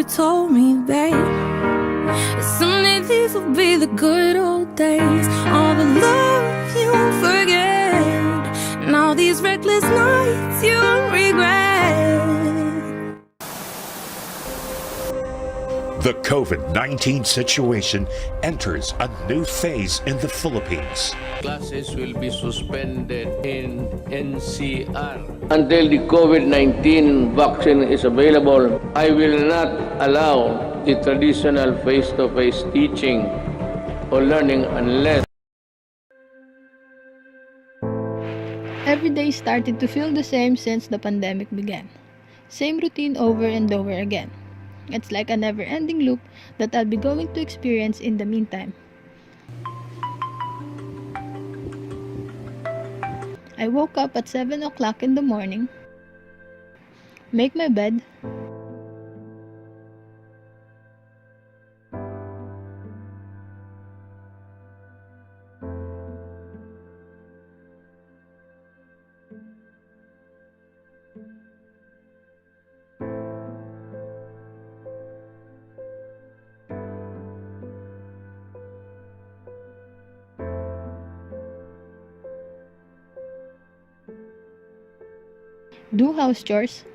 you told me, babe, someday these will be the good old days. All the love you won't forget, and all these reckless nights you'll regret. The COVID-19 situation enters a new phase in the Philippines. Classes will be suspended in NCR. Until the COVID-19 vaccine is available, I will not allow the traditional face-to-face teaching or learning unless Every day started to feel the same since the pandemic began. Same routine over and over again. It's like a never-ending loop that I'll be going to experience in the meantime. I woke up at 7 o'clock in the morning, make my bed, do house chores,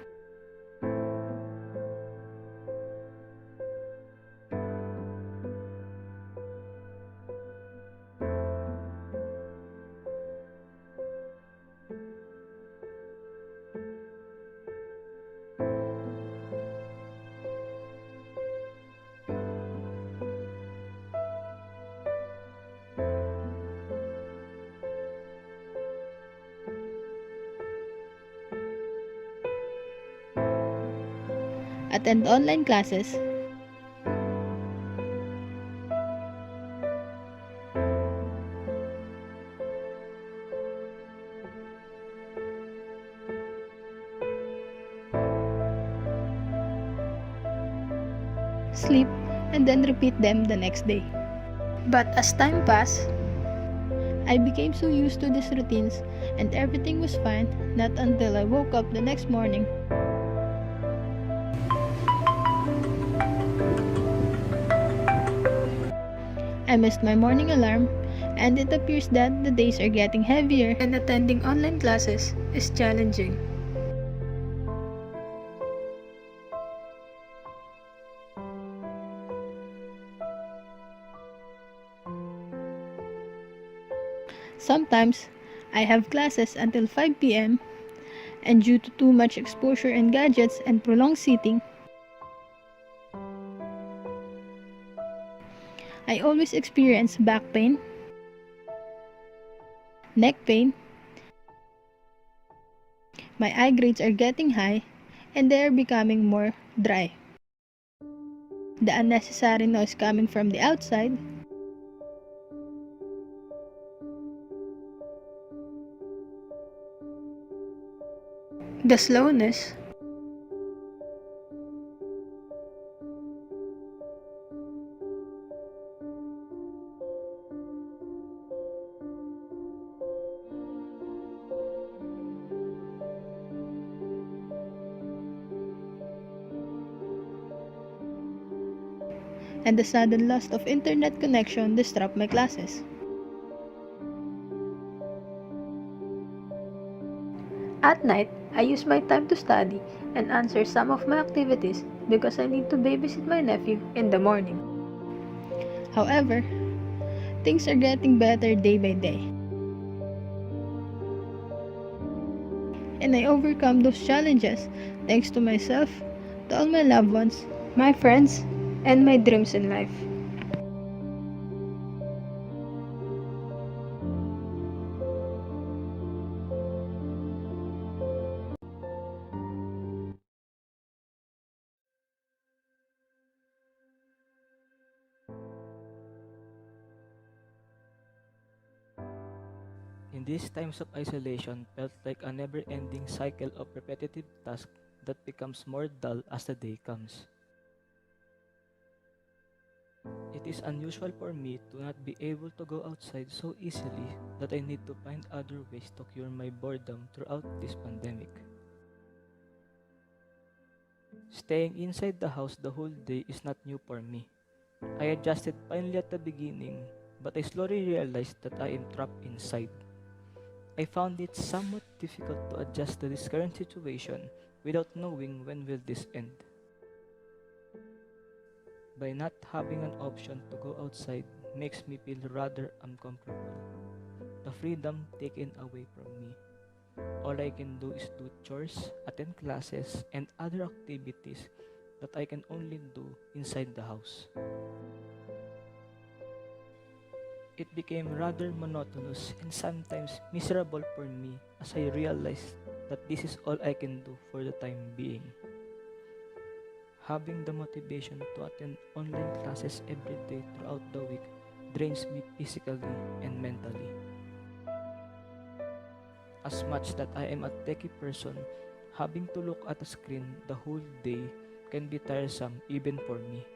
attend online classes, sleep, and then repeat them the next day. But as time passed, I became so used to these routines and everything was fine, not until I woke up the next morning. I missed my morning alarm, and it appears that the days are getting heavier and attending online classes is challenging. Sometimes, I have classes until 5 p.m. and due to too much exposure in gadgets and prolonged sitting, I always experience back pain, neck pain, my eye grades are getting high, and they are becoming more dry. The unnecessary noise coming from the outside, the slowness, and the sudden loss of internet connection disrupt my classes. At night, I use my time to study and answer some of my activities because I need to babysit my nephew in the morning. However, things are getting better day by day. And I overcome those challenges thanks to myself, to all my loved ones, my friends, and my dreams in life. In these times of isolation felt like a never-ending cycle of repetitive tasks that becomes more dull as the day comes. It is unusual for me to not be able to go outside so easily that I need to find other ways to cure my boredom throughout this pandemic. Staying inside the house the whole day is not new for me. I adjusted finally at the beginning, but I slowly realized that I am trapped inside. I found it somewhat difficult to adjust to this current situation without knowing when will this end. By not having an option to go outside makes me feel rather uncomfortable. The freedom taken away from me. All I can do is do chores, attend classes, and other activities that I can only do inside the house. It became rather monotonous and sometimes miserable for me as I realized that this is all I can do for the time being. Having the motivation to attend online classes every day throughout the week drains me physically and mentally. As much that I am a techie person, having to look at a screen the whole day can be tiresome even for me.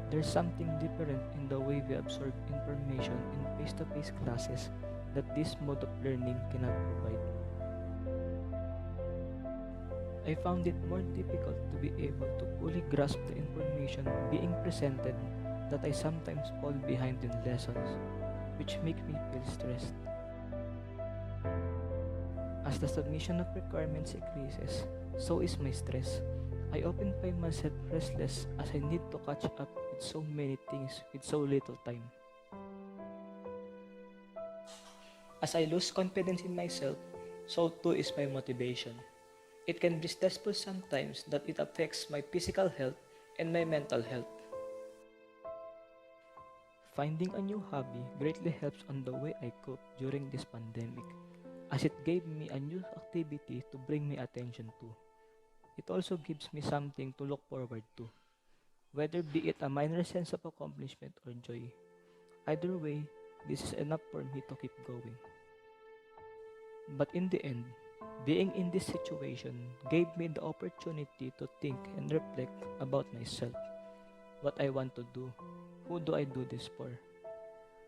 There's something different in the way we absorb information in face-to-face classes that this mode of learning cannot provide. I found it more difficult to be able to fully grasp the information being presented that I sometimes fall behind in lessons, which make me feel stressed. As the submission of requirements increases, so is my stress. I often find myself restless as I need to catch up with so many things with so little time. As I lose confidence in myself, so too is my motivation. It can be stressful sometimes that it affects my physical health and my mental health. Finding a new hobby greatly helps on the way I cope during this pandemic, as it gave me a new activity to bring my attention to. It also gives me something to look forward to, whether be it a minor sense of accomplishment or joy. Either way, this is enough for me to keep going. But in the end, being in this situation gave me the opportunity to think and reflect about myself, what I want to do, who do I do this for.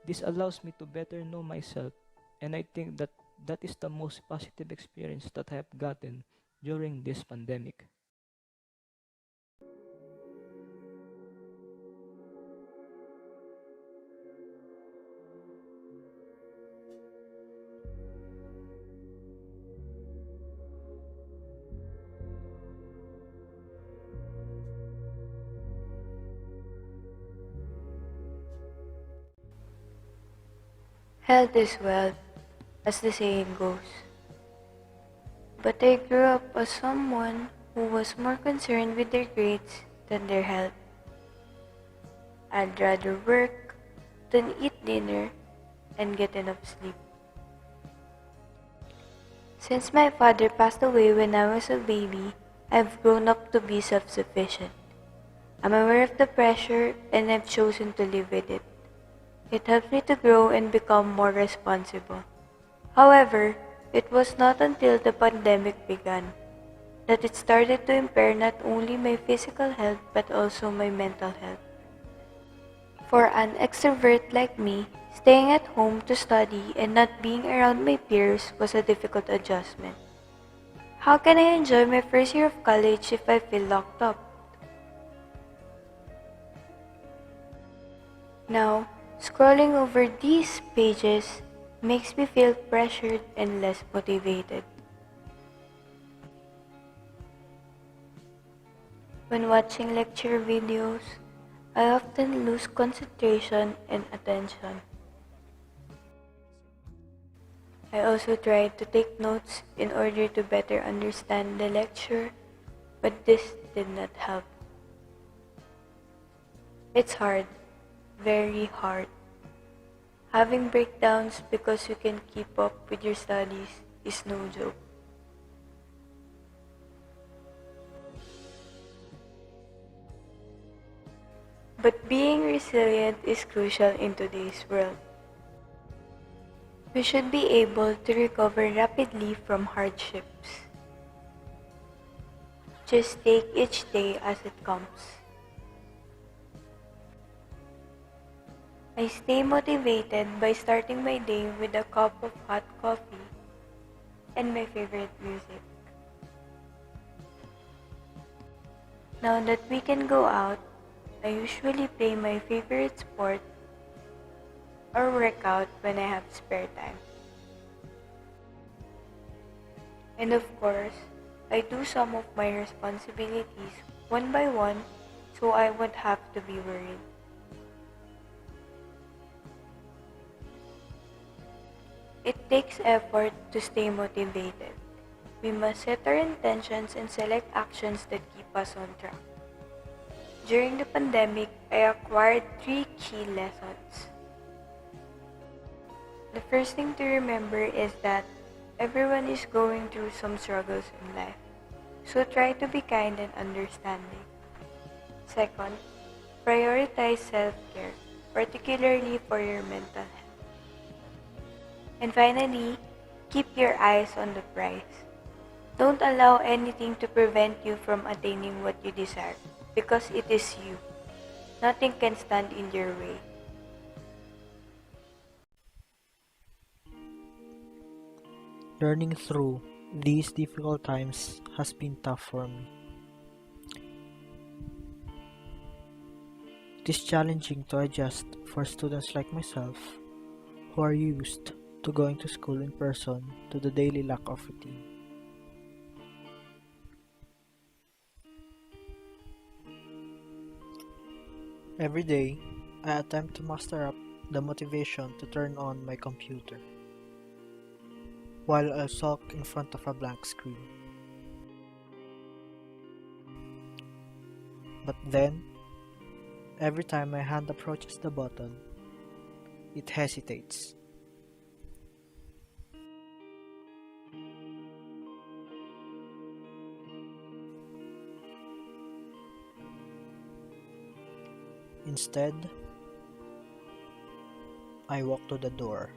This allows me to better know myself, and I think that is the most positive experience that I have gotten during this pandemic. Health is wealth, as the saying goes. But I grew up as someone who was more concerned with their grades than their health. I'd rather work than eat dinner and get enough sleep. Since my father passed away when I was a baby, I've grown up to be self-sufficient. I'm aware of the pressure and I've chosen to live with it. It helps me to grow and become more responsible. However, it was not until the pandemic began that it started to impair not only my physical health but also my mental health. For an extrovert like me, staying at home to study and not being around my peers was a difficult adjustment. How can I enjoy my first year of college if I feel locked up? Now, scrolling over these pages makes me feel pressured and less motivated. When watching lecture videos, I often lose concentration and attention. I also tried to take notes in order to better understand the lecture, but this did not help. It's hard, very hard. Having breakdowns because you can keep up with your studies is no joke. But being resilient is crucial in today's world. We should be able to recover rapidly from hardships. Just take each day as it comes. I stay motivated by starting my day with a cup of hot coffee and my favorite music. Now that we can go out, I usually play my favorite sport or work out when I have spare time. And of course, I do some of my responsibilities one by one so I won't have to be worried. It takes effort to stay motivated. We must set our intentions and select actions that keep us on track. During the pandemic, I acquired 3 key lessons. The first thing to remember is that everyone is going through some struggles in life, so try to be kind and understanding. Second, prioritize self-care, particularly for your mental health. And finally, keep your eyes on the prize. Don't allow anything to prevent you from attaining what you desire, because it is you. Nothing can stand in your way. Learning through these difficult times has been tough for me. It is challenging to adjust for students like myself who are used to going to school in person to the daily lack of routine. Every day, I attempt to muster up the motivation to turn on my computer, while I sulk in front of a blank screen. But then, every time my hand approaches the button, it hesitates. Instead, I walk to the door.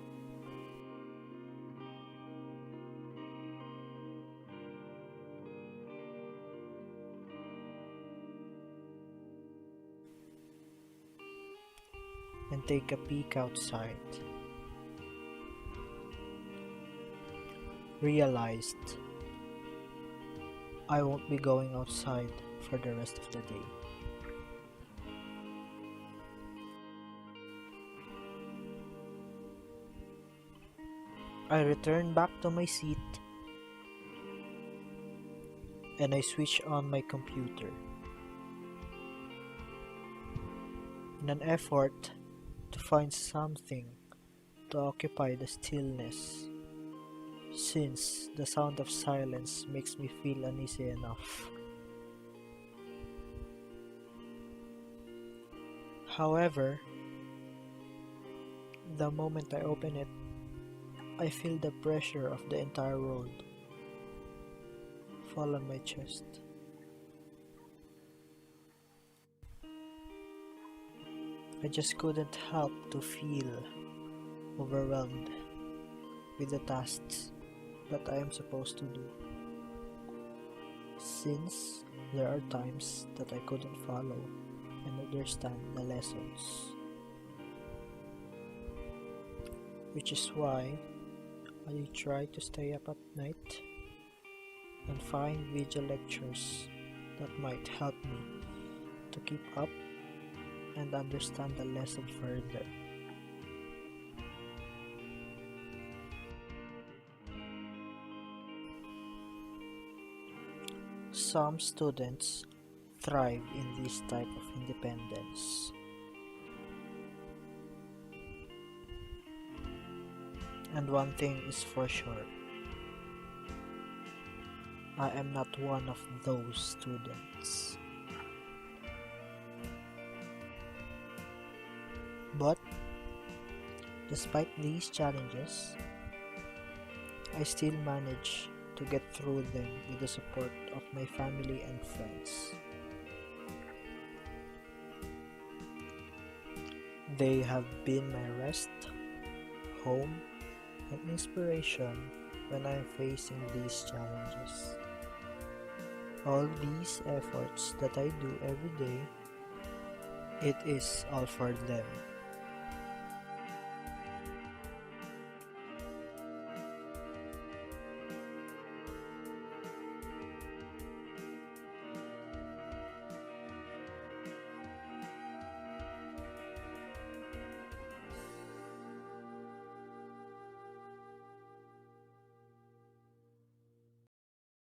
And take a peek outside. Realized I won't be going outside for the rest of the day. I return back to my seat and I switch on my computer. In an effort to find something to occupy the stillness, since the sound of silence makes me feel uneasy enough. However, the moment I open it, I feel the pressure of the entire world fall on my chest. I just couldn't help to feel overwhelmed with the tasks that I am supposed to do, since there are times that I couldn't follow and understand the lessons, which is why I try to stay up at night and find video lectures that might help me to keep up and understand the lesson further. Some students thrive in this type of independence. And one thing is for sure, I am not one of those students. But despite these challenges, I still manage to get through them with the support of my family and friends. They have been my rest, home, and inspiration when I am facing these challenges. All these efforts that I do every day, it is all for them.